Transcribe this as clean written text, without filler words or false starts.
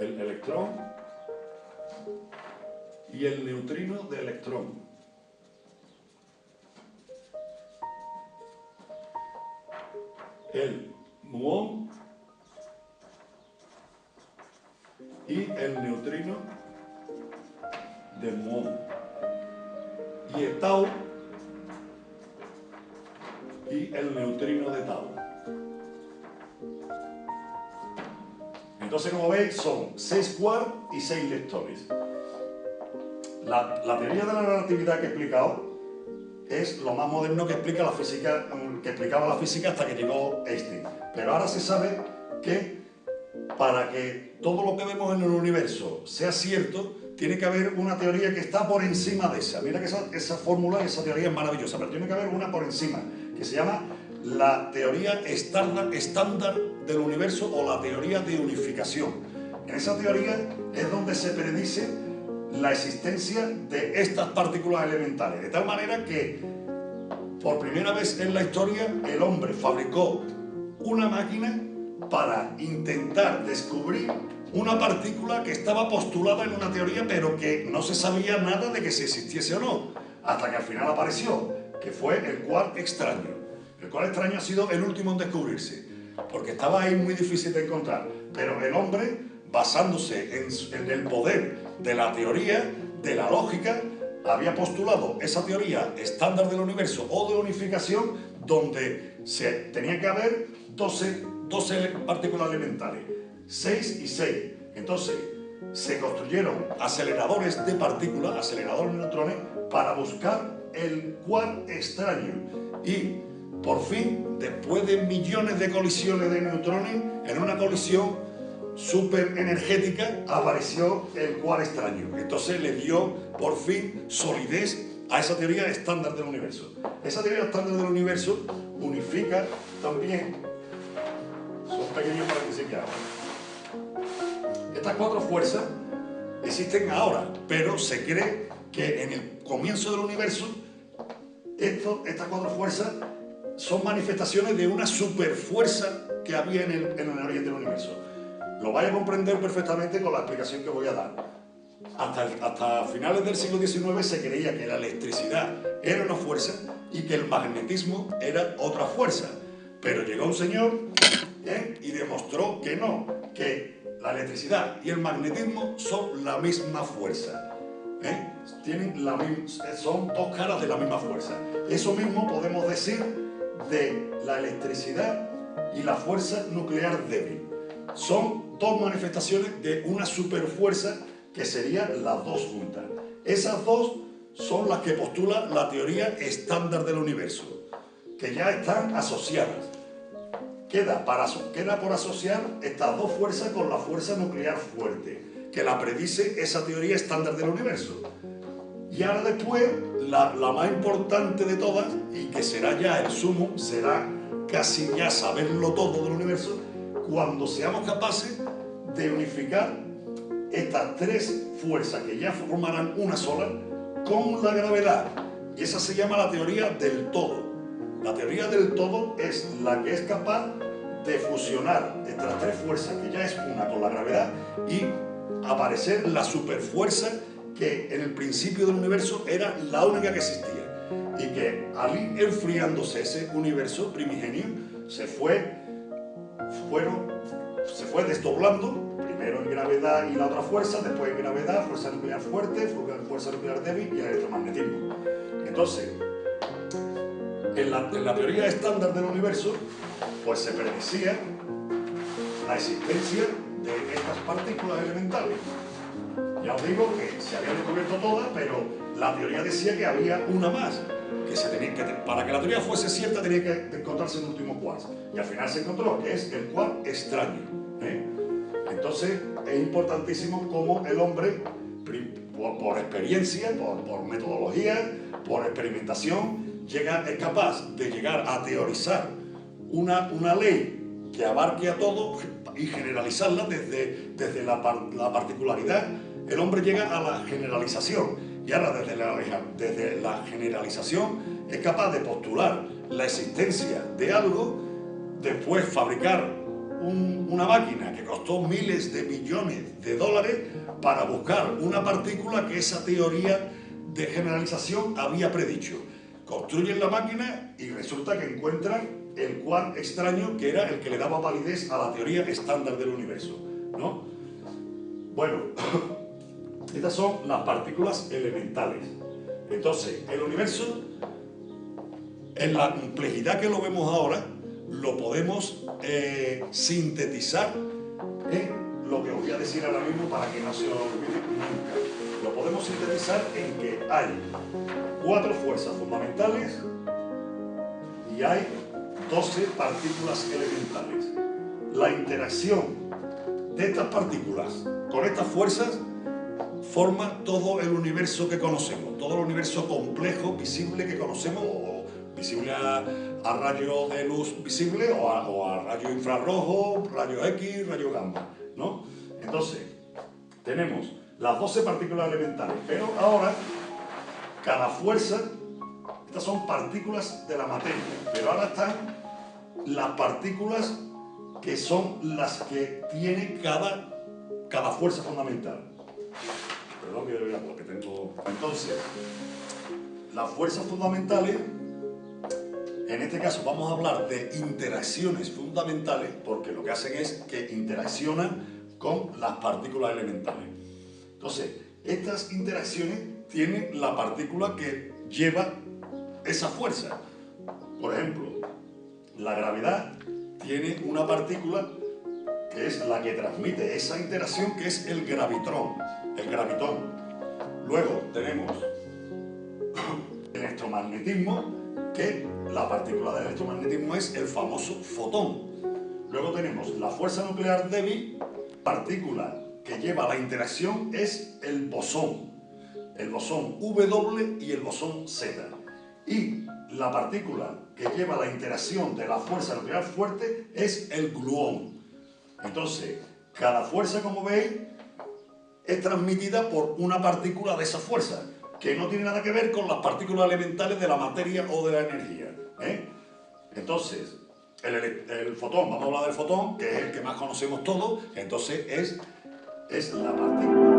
el electrón y el neutrino de electrón. El muón y el neutrino de muón. Y el tau y el neutrino de tau. Entonces, como veis, son 6 quarks y 6 leptones. La teoría de la relatividad que he explicado es lo más moderno que explica la física, que explicaba la física hasta que llegó Einstein. Pero ahora se sabe que para que todo lo que vemos en el universo sea cierto, tiene que haber una teoría que está por encima de esa. Mira que esa fórmula, esa teoría es maravillosa, pero tiene que haber una por encima, que se llama la teoría estándar del universo o la teoría de unificación. En esa teoría es donde se predice la existencia de estas partículas elementales, de tal manera que por primera vez en la historia el hombre fabricó una máquina para intentar descubrir una partícula que estaba postulada en una teoría, pero que no se sabía nada de que si existiese o no, hasta que al final apareció, que fue el quark extraño. El quark extraño ha sido el último en descubrirse, porque estaba ahí muy difícil de encontrar, pero el hombre, basándose en el poder de la teoría, de la lógica, había postulado esa teoría estándar del universo o de unificación, donde tenía que haber 12 partículas elementales, 6 y 6. Entonces, se construyeron aceleradores de partículas, aceleradores de neutrones, para buscar el quark extraño. Y, por fin, después de millones de colisiones de neutrones, en una colisión súper energética, apareció el quark extraño. Entonces le dio, por fin, solidez a esa teoría estándar del universo. Esa teoría estándar del universo unifica también, son pequeños para que se queden. Estas 4 fuerzas existen ahora, pero se cree que en el comienzo del universo estas 4 fuerzas son manifestaciones de una superfuerza que había en el origen del universo. Lo vais a comprender perfectamente con la explicación que voy a dar. Hasta finales del siglo XIX se creía que la electricidad era una fuerza y que el magnetismo era otra fuerza. Pero llegó un señor y demostró que no, que la electricidad y el magnetismo son la misma fuerza. Son 2 caras de la misma fuerza. Eso mismo podemos decir de la electricidad y la fuerza nuclear débil. Son 2 manifestaciones de una superfuerza que serían las 2 juntas. Esas 2 son las que postula la teoría estándar del universo, que ya están asociadas. Queda por asociar estas 2 fuerzas con la fuerza nuclear fuerte, que la predice esa teoría estándar del universo. Y ahora después, la más importante de todas, y que será ya el sumum, será casi ya saberlo todo del universo, cuando seamos capaces de unificar estas 3 fuerzas que ya formarán una sola con la gravedad. Y esa se llama la teoría del todo. La teoría del todo es la que es capaz de fusionar estas 3 fuerzas, que ya es una con la gravedad, y aparecer la superfuerza que en el principio del universo era la única que existía. Y que al ir enfriándose ese universo primigenio, se fue desdoblando, primero en gravedad y la otra fuerza, después en gravedad, fuerza nuclear fuerte, fuerza nuclear débil y el electromagnetismo. Entonces, en la teoría estándar del universo, pues se predecía la existencia de estas partículas elementales. Ya os digo que se habían descubierto todas, pero la teoría decía que había una más, para que la teoría fuese cierta tenía que encontrarse el último quark. Y al final se encontró, que es el quark extraño. Entonces es importantísimo cómo el hombre, por experiencia, por metodología, por experimentación, es capaz de llegar a teorizar una ley que abarque a todo y generalizarla desde la particularidad. El hombre llega a la generalización. Y ahora desde la generalización es capaz de postular la existencia de algo, después fabricar una máquina que costó miles de millones de dólares para buscar una partícula que esa teoría de generalización había predicho. Construyen la máquina y resulta que encuentran el quark extraño que era el que le daba validez a la teoría estándar del universo, ¿no? Bueno, estas son las partículas elementales. Entonces, el universo, en la complejidad que lo vemos ahora, lo podemos sintetizar en lo que os voy a decir ahora mismo para que no se os olvide nunca. Lo podemos sintetizar en que hay 4 fuerzas fundamentales y hay 12 partículas elementales. La interacción de estas partículas con estas fuerzas forma todo el universo que conocemos, todo el universo complejo, visible que conocemos, o visible a rayos de luz visible o a rayos infrarrojos, rayos X, rayos gamma, ¿no? Entonces, tenemos las 12 partículas elementales, pero ahora cada fuerza, estas son partículas de la materia, pero ahora están las partículas que son las que tiene cada fuerza fundamental. Perdón que yo porque tengo... Entonces, las fuerzas fundamentales, en este caso vamos a hablar de interacciones fundamentales, porque lo que hacen es que interaccionan con las partículas elementales. Entonces, estas interacciones tienen la partícula que lleva esa fuerza. Por ejemplo, la gravedad tiene una partícula que es la que transmite esa interacción, que es el gravitrón, el gravitón. Luego tenemos el electromagnetismo, que la partícula del electromagnetismo es el famoso fotón. Luego tenemos la fuerza nuclear débil, partícula que lleva la interacción es el bosón W y el bosón Z. Y la partícula que lleva la interacción de la fuerza nuclear fuerte es el gluón. Entonces, cada fuerza, como veis, es transmitida por una partícula de esa fuerza, que no tiene nada que ver con las partículas elementales de la materia o de la energía, ¿eh? Entonces, el fotón, vamos a hablar del fotón, que es el que más conocemos todos, entonces es la partícula